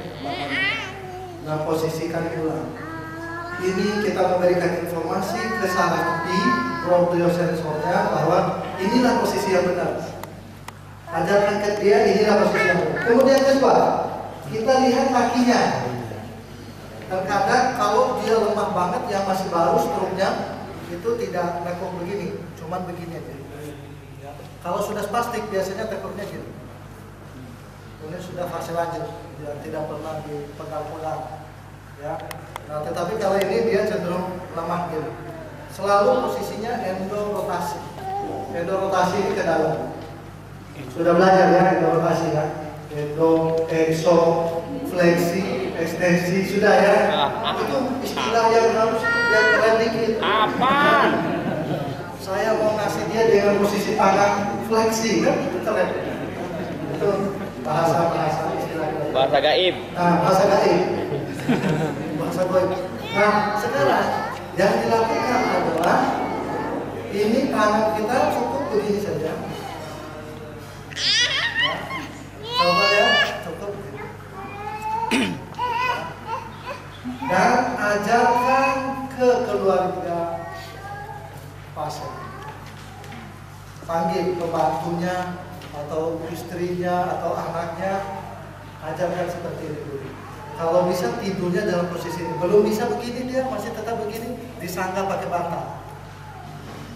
reposisikan ulang. Ini kita memberikan informasi ke saraf di propriosensornya bahwa inilah posisi yang benar. Ajarkan ke dia inilah posisi yang benar. Kemudian kedua, kita lihat kakinya. Terkadang kalau dia lemah banget yang masih baru stroke-nya itu tidak tekuk begini, cuman begini aja. Kalau sudah spastik biasanya tekuknya gitu. Ini sudah fase lanjut, dia tidak pernah dipegang ulang. Ya. Nah, tetapi kalau ini dia cenderung lemah gitu. Selalu posisinya endorotasi. Endorotasi ini ke dalam. Sudah belajar ya endorotasi ya. Exo, fleksi, ekstensi sudah ya. Itu istilah yang harus yang keren dikit. Apa? Saya mau ngasih dia dengan posisi tangan fleksi kan itu keren. Itu bahasa istilah. Bahasa gaib. Nah, bahasa gaib. Bahasa gaib. Nah, sekarang yang dilakukan adalah ini tangan kita cukup begini saja. Coba ya, cukup. Dan ajarkan ke keluarga pasien. Panggil pembantunya atau istrinya atau anaknya, ajarkan seperti ini dulu. Kalau bisa tidurnya dalam posisi ini. Belum bisa begini dia masih tetap begini, disangga pakai bantal.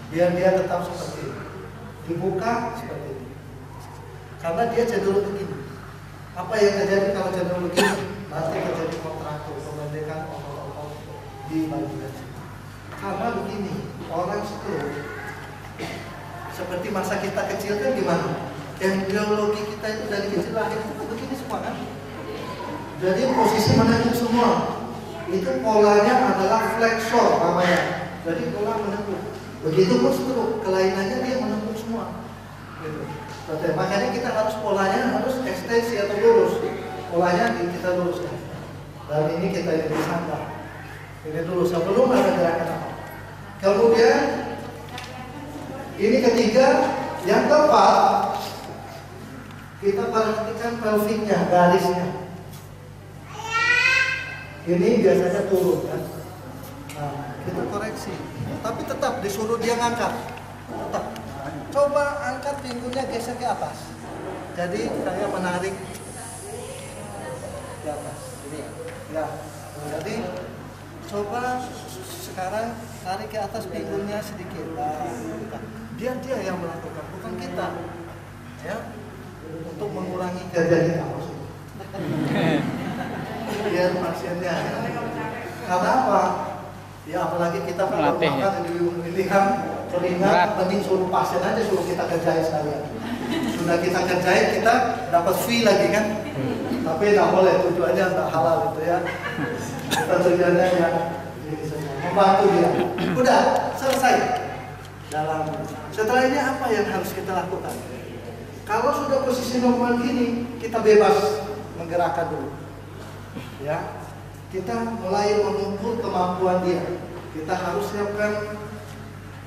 Biar dia tetap seperti ini. Dibuka seperti ini. Karena dia cenderung begini. Apa yang terjadi kalau cenderung begini? Nanti terjadi kontraktur, pembendekan otot-otot di bagian sini. Karena begini, orang stroke seperti masa kita kecil kan gimana? Embriologi kita itu dari kecil lahir itu begini semua kan? Jadi posisi menekuk semua. Itu polanya adalah flexor namanya. Jadi pola menekuk. Begitu pun stroke, kelainannya dia menekuk semua. Gitu. Makanya kita harus polanya harus ekstensi atau lurus. Polanya kita luruskan. Dan ini kita ini disangka. Ini dulu sebelum ada gerakan apa. Kemudian ini ketiga, yang keempat kita perhatikan pelviknya, garisnya. Ini biasanya turun kan. Nah, kita koreksi. Tapi tetap disuruh dia ngangkat. Tetap. Coba angkat pinggulnya geser ke atas. Jadi saya menarik di atas. Ini. Ya. Jadi coba sekarang tarik ke atas pinggulnya sedikit. Nah, dia yang melakukan, bukan kita. Ya. Untuk mengurangi kerja kita maksudnya. Biar pasiennya. Karena apa? Ya apalagi kita kalau makan ini kan teringat mending suruh pasien aja suruh kita kerjain sekalian. Sudah kita kerjain kita dapat fee lagi kan? Tapi tidak boleh, tujuannya tidak halal itu ya. Kita tujuannya ya membantu dia. Udah selesai. Setelah ini apa yang harus kita lakukan? Kalau sudah posisi normal gini, kita bebas menggerakkan dulu. Ya, kita mulai mengukur kemampuan dia. Kita harus siapkan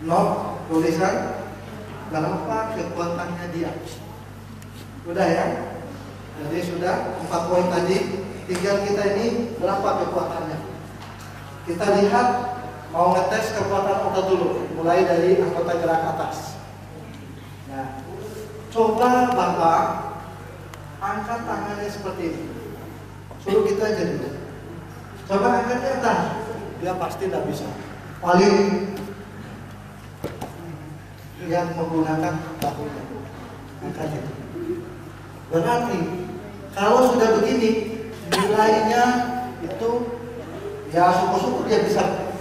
not tulisan berapa kekuatannya dia. Udah ya. Jadi sudah 4 poin tadi. Tinggal kita ini berapa kekuatannya. Kita lihat mau ngetes kekuatan otot dulu. Mulai dari anggota gerak atas. Coba Bapak angkat tangannya seperti ini. Suruh kita aja dulu. Coba angkat ke atas. Dia pasti tidak bisa. Paling yang menggunakan bahunya. Angkat itu. Berarti kalau sudah begini, nilainya itu ya syukur-syukur dia bisa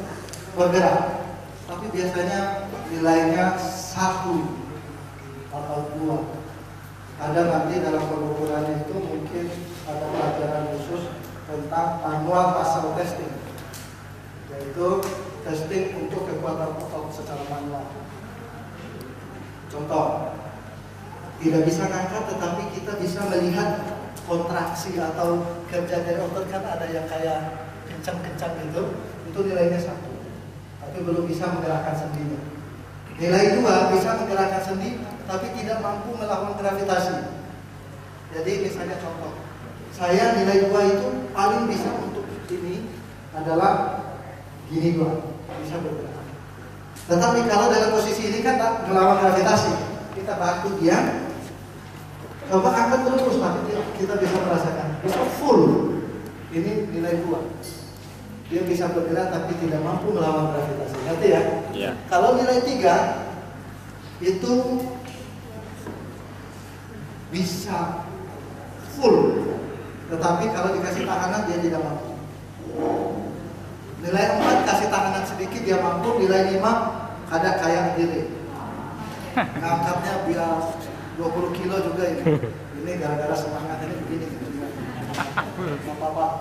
bergerak. Tapi biasanya nilainya 1 atau 2. Ada nanti dalam pengukuran itu mungkin ada pelajaran khusus tentang manual muscle testing, yaitu testing untuk kekuatan otot secara manual. Contoh, tidak bisa ngangkat tetapi kita bisa melihat kontraksi atau kerja dari otot. Kan ada yang kayak kencang-kencang gitu, itu nilainya 1, tapi belum bisa menggerakkan sendinya. Nilai 2 bisa menggerakkan sendi tapi tidak mampu melawan gravitasi. Jadi misalnya contoh, saya nilai 2 itu paling bisa untuk ini adalah gini 2, bisa bergerak. Tetapi kalau dalam posisi ini kan melawan gravitasi, kita bantu dia. Coba angkat terus, maka kita bisa merasakan bisa full. Ini nilai 2. Dia bisa bergerak tapi tidak mampu melawan gravitasi. Ngerti ya? Iya. Kalau nilai 3 itu bisa full, tetapi kalau dikasih tahanan dia tidak mampu. Nilai 4 kasih tahanan sedikit dia mampu. Nilai 5 ada kayak gini, ngangkatnya biar 20 kilo juga ini. Ini gara-gara semangat ini begini. Bapak,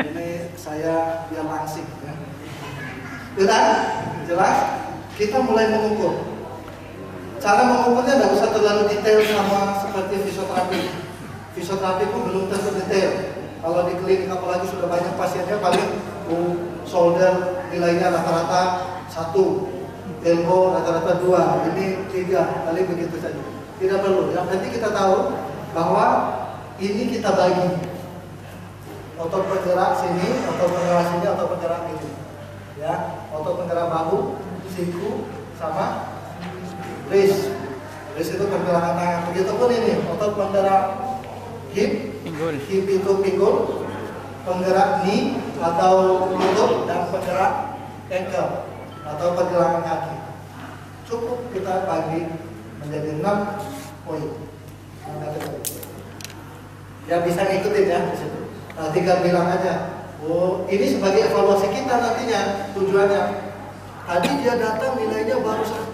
ini saya biar langsing ya. Sudah jelas? Kita mulai mengukur. Cara mengukurnya tidak usah terlalu detail sama seperti fisioterapi. Fisioterapi pun belum tentu detail. Kalau di klinik apalagi sudah banyak pasiennya, paling shoulder nilainya rata-rata 1, elbow rata-rata 2, ini 3, paling begitu saja. Tidak perlu. Yang penting kita tahu bahwa ini kita bagi. Otot penggerak sini, otot penggerak sini, otot penggerak ini. Ya, otot penggerak bahu, siku, sama wrist. Wrist itu pergerakan tangan. Begitupun ini, otot penggerak hip, hip itu pinggul, penggerak knee atau lutut, dan penggerak ankle atau pergerakan kaki. Cukup kita bagi menjadi 6 poin. Ya bisa ngikutin ya di situ. Nah, tinggal bilang aja, oh ini sebagai evaluasi kita nantinya tujuannya. Tadi dia datang nilainya baru 1,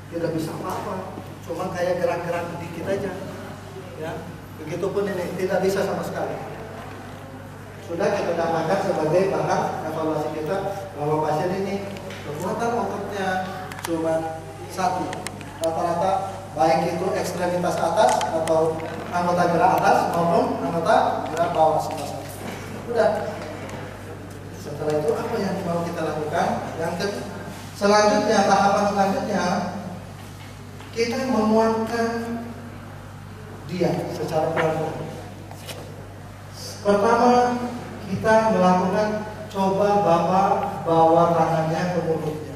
tidak bisa apa-apa, cuma kayak gerak-gerak dikit aja. Ya, begitupun ini tidak bisa sama sekali. Sudah kita tambahkan sebagai bahan evaluasi kita bahwa pasien ini kekuatan ototnya cuma 1. Rata-rata baik itu ekstremitas atas atau anggota gerak atas maupun anggota gerak bawah sama-sama. Udah. Setelah itu apa yang mau kita lakukan? Selanjutnya, tahapan selanjutnya kita menguatkan dia secara pelan-pelan. Pertama, kita melakukan coba Bapak bawa tangannya ke mulutnya.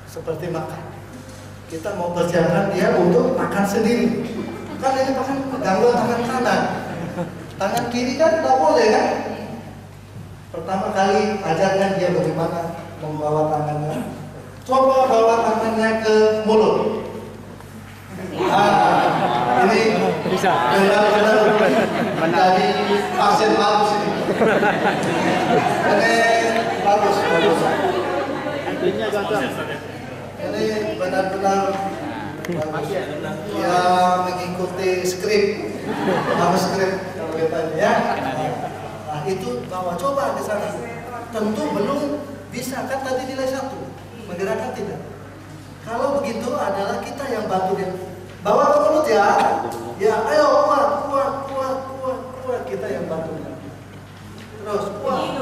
Seperti makan. Kita mau persiapkan dia untuk makan sendiri. Kan ini gangguan tangan kanan. Tangan kiri kan tidak boleh kan? Pertama kali ajarkan dia bagaimana membawa tangannya. Coba bawa tangannya ke mulut. Ini Bisa. benar-benar menjadi pasien bagus ini. Ini bagus. Artinya cocok. Ini benar-benar bagus. Ya mengikuti skrip, harus skrip kalau kita ya. Nah itu bawa coba di sana. Tentu belum bisa kan tadi nilai 1, menggerakkan tidak. Kalau begitu adalah kita yang bantu dia. Bawa ke mulut ya. Ya ayo kuat kita yang bantu dia. Terus kuat.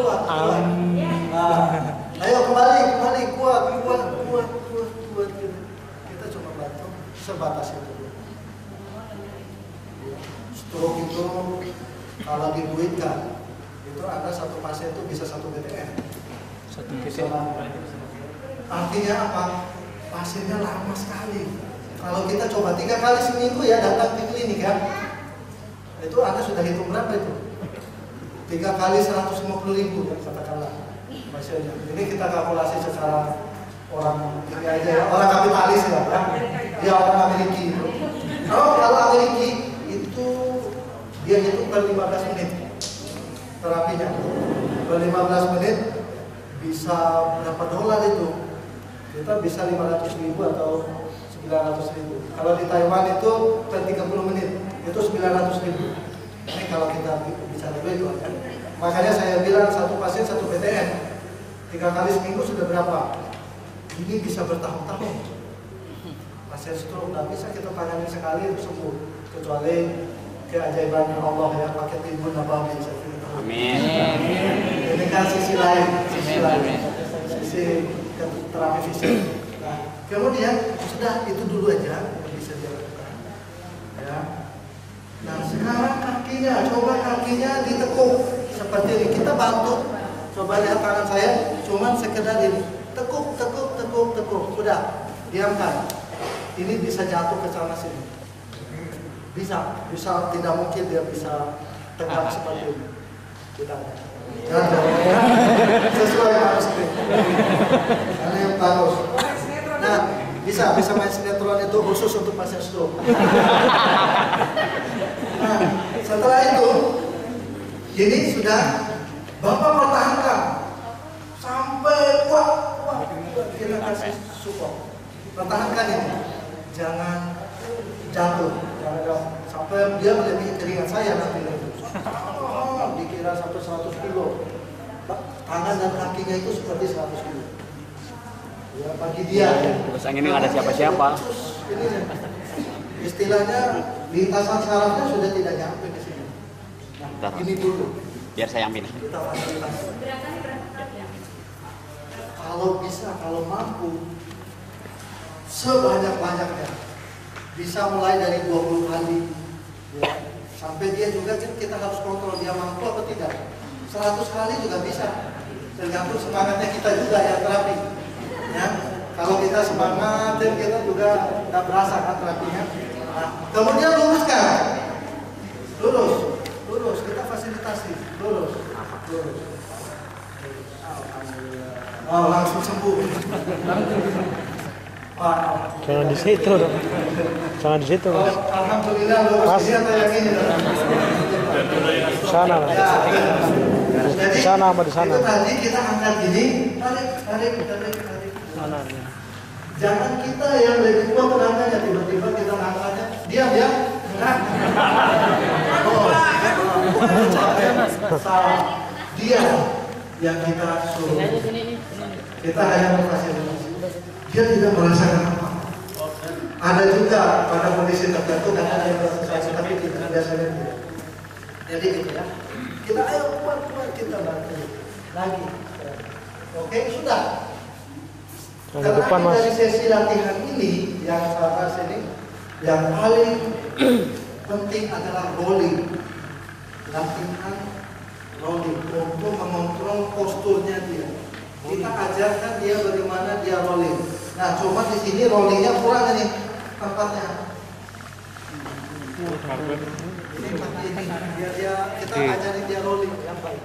Nah, ayo kembali kuat. Kita cuma bantu sebatas itu. Stroke itu kalau diduitkan itu ada satu pasien itu bisa 1 BTN. 1 BTN. Artinya apa? pasiennya lama sekali. Kalau kita coba 3 kali seminggu ya datang ke klinik ya, itu Anda sudah hitung berapa itu? 3 kali 150.000 ya katakanlah pasiennya. Ini kita kalkulasi secara orang ini aja ya, orang kapitalis ya, dia orang Amerika itu. Kalau Amerika itu dia hitung per 15 menit terapinya, per 15 menit bisa berapa dolar itu? Kita bisa 500.000 atau 900.000. Kalau di Taiwan itu per 30 menit itu 900.000. Ini kalau kita bicara duit kan. Makanya saya bilang satu pasien satu PTN 3 kali seminggu sudah berapa? Ini bisa bertahun-tahun. Pasien stroke nggak bisa kita tangani sekali itu sembuh, kecuali keajaiban Allah ya, pakai timbun nabawi. Amin. Ini kan sisi lain, sisi terapi fisik. Nah, kemudian sudah itu dulu aja yang bisa dilakukan. Ya. Nah sekarang kakinya, coba kakinya ditekuk seperti ini. Kita bantu, coba lihat tangan saya, cuman sekedar ini, tekuk, tekuk, tekuk, tekuk. Udah, diamkan. Ini bisa jatuh ke sana sini. Bisa, tidak mungkin dia bisa tegak seperti ini. Tidak. Sesuai manuskrip. Karena yang bagus. Nah, bisa main sinetron itu khusus untuk pasien stroke. Nah, setelah itu, ini sudah Bapak pertahankan sampai kuat. Kita kasih support. Pertahankan ini, jangan jatuh, sampai dia melebihi keringat saya nanti. Dikira sampai 100 kilo. Tangan dan kakinya itu seperti 100 kilo. Ya, bagi dia. Terus ini nggak ada siapa-siapa. Istilahnya lintasan sarafnya sudah tidak nyampe ke sini. Nah, ini dulu. Biar saya ambil. Kita fasilitasi. Kalau bisa, kalau mampu, sebanyak-banyaknya. Bisa mulai dari 20 kali. Ya. Sampai dia juga kita harus kontrol dia mampu atau tidak. 100 kali juga bisa. Tergantung semangatnya kita juga ya terapi. Ya, kalau kita semangat dan kita juga nggak berasa kan terapinya. Nah, kemudian luruskan, lurus, kita fasilitasi, lurus. Oh, langsung sembuh. Jangan di situ dong. Jangan di situ. Oh, alhamdulillah lurus dia yang ini. Sana lah. Jadi, di sana sama di sana. Itu tadi kita angkat gini, tarik. Mana? Jangan kita yang lebih kuat tenaganya, tiba-tiba kita angkatnya, diam ya. Salah. Dia yang kita suruh. Kita hanya memfasilitasi. Dia tidak merasakan apa. Ada juga pada kondisi tertentu dan ada yang merasakan tapi tidak biasanya tidak. Jadi gitu ya. Kita ayo kuat kita bantu lagi. Oke, sudah. Karena depan, Mas. dari sesi latihan ini yang saya bahas ini, yang paling penting adalah rolling. Latihan rolling untuk mengontrol posturnya dia. Kita ajarkan dia bagaimana dia rolling. Nah, cuma di sini rollingnya kurang nih tempatnya. Ini biar dia kita ajarin dia rolling yang baik.